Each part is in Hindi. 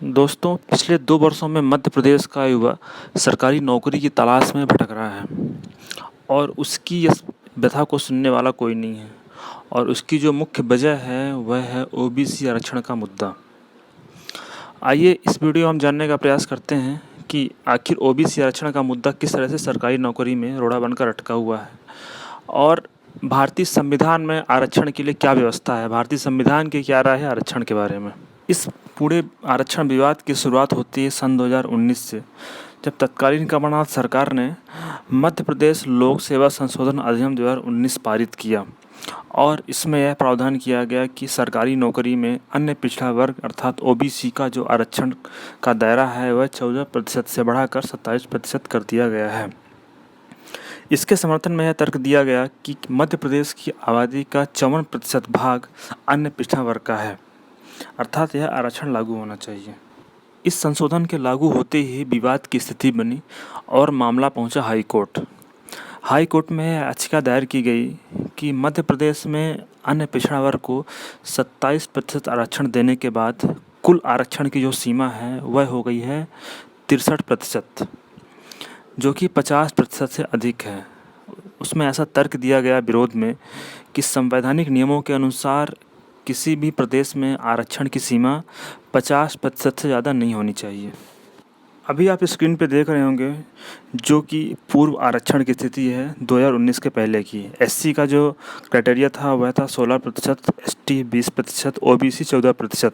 दोस्तों, पिछले 2 वर्षों में मध्य प्रदेश का युवा सरकारी नौकरी की तलाश में भटक रहा है और उसकी इस व्यथा को सुनने वाला कोई नहीं है। और उसकी जो मुख्य वजह है वह है ओबीसी आरक्षण का मुद्दा। आइए इस वीडियो में हम जानने का प्रयास करते हैं कि आखिर ओबीसी आरक्षण का मुद्दा किस तरह से सरकारी नौकरी में रोड़ा बनकर अटका हुआ है और भारतीय संविधान में आरक्षण के लिए क्या व्यवस्था है, भारतीय संविधान की क्या राय है आरक्षण के बारे में। इस पूरे आरक्षण विवाद की शुरुआत होती है सन 2019 से, जब तत्कालीन कमलनाथ सरकार ने मध्य प्रदेश लोक सेवा संशोधन अधिनियम 2019 पारित किया और इसमें यह प्रावधान किया गया कि सरकारी नौकरी में अन्य पिछड़ा वर्ग अर्थात ओबीसी का जो आरक्षण का दायरा है वह 14% से बढ़ाकर 27% कर दिया गया है। इसके समर्थन में यह तर्क दिया गया कि मध्य प्रदेश की आबादी का 54% भाग अन्य पिछड़ा वर्ग का है, अर्थात यह आरक्षण लागू होना चाहिए। इस संशोधन के लागू होते ही विवाद की स्थिति बनी और मामला पहुंचा हाई कोर्ट। हाई कोर्ट में याचिका दायर की गई कि मध्य प्रदेश में अन्य पिछड़ा वर्ग को 27% आरक्षण देने के बाद कुल आरक्षण की जो सीमा है वह हो गई है 63%, जो कि 50% से अधिक है। उसमें ऐसा तर्क दिया गया विरोध में कि संवैधानिक नियमों के अनुसार किसी भी प्रदेश में आरक्षण की सीमा 50% से ज़्यादा नहीं होनी चाहिए। अभी आप स्क्रीन पे देख रहे होंगे जो कि पूर्व आरक्षण की स्थिति है 2019 के पहले की। एससी का जो क्राइटेरिया था वह था 16%, एसटी 20%, ओबीसी 14%।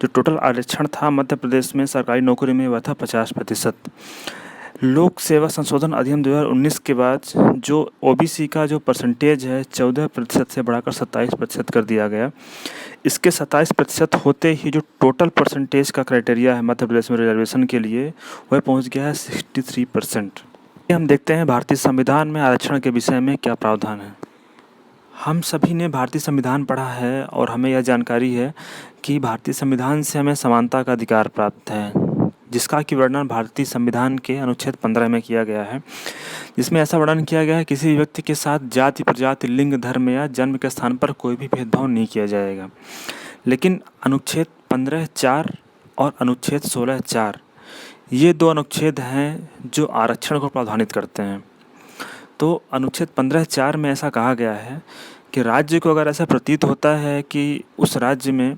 जो टोटल आरक्षण था मध्य प्रदेश में सरकारी नौकरी में वह था 50%। लोक सेवा संशोधन अधिनियम 2019 के बाद जो ओबीसी का जो परसेंटेज है 14% से बढ़ाकर 27% कर दिया गया। इसके 27% होते ही जो टोटल परसेंटेज का क्राइटेरिया है मध्य प्रदेश में रिजर्वेशन के लिए वह पहुंच गया है 63%। हम देखते हैं भारतीय संविधान में आरक्षण के विषय में क्या प्रावधान है। हम सभी ने भारतीय संविधान पढ़ा है और हमें यह जानकारी है कि भारतीय संविधान से हमें समानता का अधिकार प्राप्त है, जिसका कि वर्णन भारतीय संविधान के अनुच्छेद 15 में किया गया है, जिसमें ऐसा वर्णन किया गया है किसी भी व्यक्ति के साथ जाति, प्रजाति, लिंग, धर्म या जन्म के स्थान पर कोई भी भेदभाव नहीं किया जाएगा। लेकिन अनुच्छेद 15(4) और अनुच्छेद 16(4) ये 2 अनुच्छेद हैं जो आरक्षण को प्रावधानित करते हैं। तो अनुच्छेद 15(4) में ऐसा कहा गया है कि राज्य को अगर ऐसा प्रतीत होता है कि उस राज्य में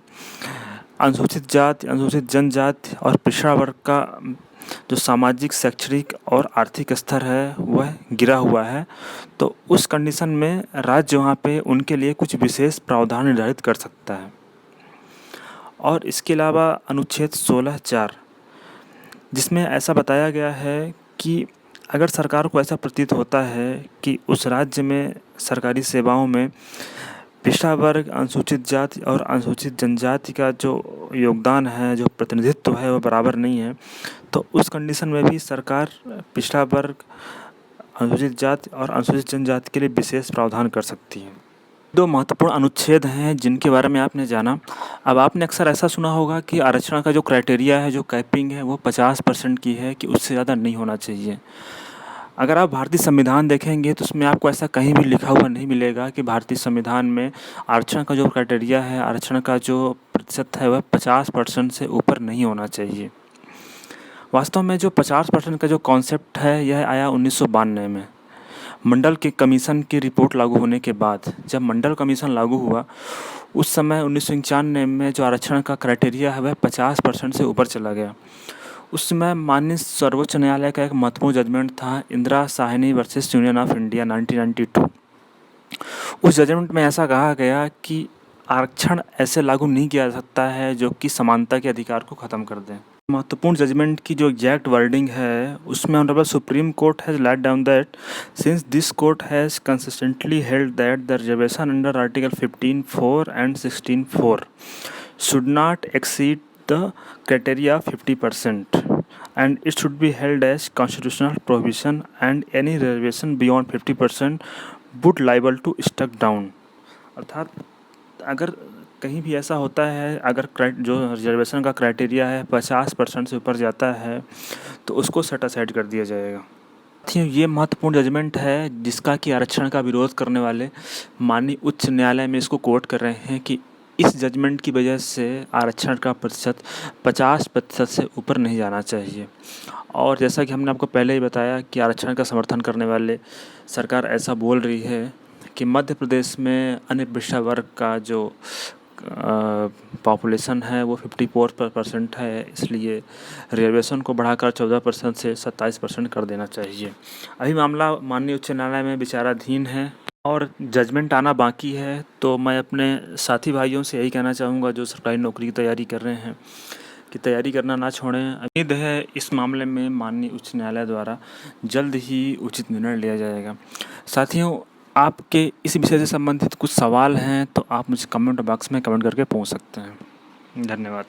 अनुसूचित जाति, अनुसूचित जनजाति और पिछड़ा वर्ग का जो सामाजिक, शैक्षणिक और आर्थिक स्तर है वह गिरा हुआ है, तो उस कंडीशन में राज्य वहाँ पे उनके लिए कुछ विशेष प्रावधान निर्धारित कर सकता है। और इसके अलावा अनुच्छेद 16(4) जिसमें ऐसा बताया गया है कि अगर सरकार को ऐसा प्रतीत होता है कि उस राज्य में सरकारी सेवाओं में पिछड़ा वर्ग, अनुसूचित जाति और अनुसूचित जनजाति का जो योगदान है, जो प्रतिनिधित्व है, वो बराबर नहीं है, तो उस कंडीशन में भी सरकार पिछड़ा वर्ग, अनुसूचित जाति और अनुसूचित जनजाति के लिए विशेष प्रावधान कर सकती है। 2 महत्वपूर्ण अनुच्छेद हैं जिनके बारे में आपने जाना। अब आपने अक्सर ऐसा सुना होगा कि आरक्षण का जो क्राइटेरिया है, जो कैपिंग है, वो 50% की है कि उससे ज़्यादा नहीं होना चाहिए। अगर आप भारतीय संविधान देखेंगे तो उसमें आपको ऐसा कहीं भी लिखा हुआ नहीं मिलेगा कि भारतीय संविधान में आरक्षण का जो क्राइटेरिया है, आरक्षण का जो प्रतिशत है वह 50% से ऊपर नहीं होना चाहिए। वास्तव में जो 50% का जो कॉन्सेप्ट है यह आया 1992 में मंडल के कमीशन की रिपोर्ट लागू होने के बाद। जब मंडल कमीशन लागू हुआ उस समय 1991 में जो आरक्षण का क्राइटेरिया है वह 50% से ऊपर चला गया। उस समय माननीय सर्वोच्च न्यायालय का एक महत्वपूर्ण जजमेंट था, Indira Sahni versus union of India 1992। उस जजमेंट में ऐसा कहा गया कि आरक्षण ऐसे लागू नहीं किया जा सकता है जो कि समानता के अधिकार को ख़त्म कर दें। महत्वपूर्ण जजमेंट की जो एग्जैक्ट वर्डिंग है उसमें honourable supreme court has laid down that since this court has consistently held that the reservation under Article 15(4) and 16(4) should not exceed the criteria of 50% and it should be held as constitutional provision and any reservation beyond 50% would liable to struck down। अर्थात अगर कहीं भी ऐसा होता है, अगर जो रिजर्वेशन का क्राइटेरिया है 50% से ऊपर जाता है तो उसको सेट असाइड कर दिया जाएगा। ये महत्वपूर्ण जजमेंट है जिसका कि आरक्षण का विरोध करने वाले माननीय उच्च न्यायालय में इसको कोर्ट कर रहे हैं कि इस जजमेंट की वजह से आरक्षण का प्रतिशत 50% से ऊपर नहीं जाना चाहिए। और जैसा कि हमने आपको पहले ही बताया कि आरक्षण का समर्थन करने वाले सरकार ऐसा बोल रही है कि मध्य प्रदेश में अन्य पिछड़ा वर्ग का जो पॉपुलेशन है वो 54% है, इसलिए रिजर्वेशन को बढ़ाकर 14% से 27% कर देना चाहिए। अभी मामला माननीय उच्च न्यायालय में विचाराधीन है और जजमेंट आना बाकी है। तो मैं अपने साथी भाइयों से यही कहना चाहूँगा जो सरकारी नौकरी की तैयारी कर रहे हैं कि तैयारी करना ना छोड़ें। उम्मीद है इस मामले में माननीय उच्च न्यायालय द्वारा जल्द ही उचित निर्णय लिया जाएगा। साथियों, आपके इस विषय से संबंधित कुछ सवाल हैं तो आप मुझे कमेंट बॉक्स में कमेंट करके पूछ सकते हैं। धन्यवाद।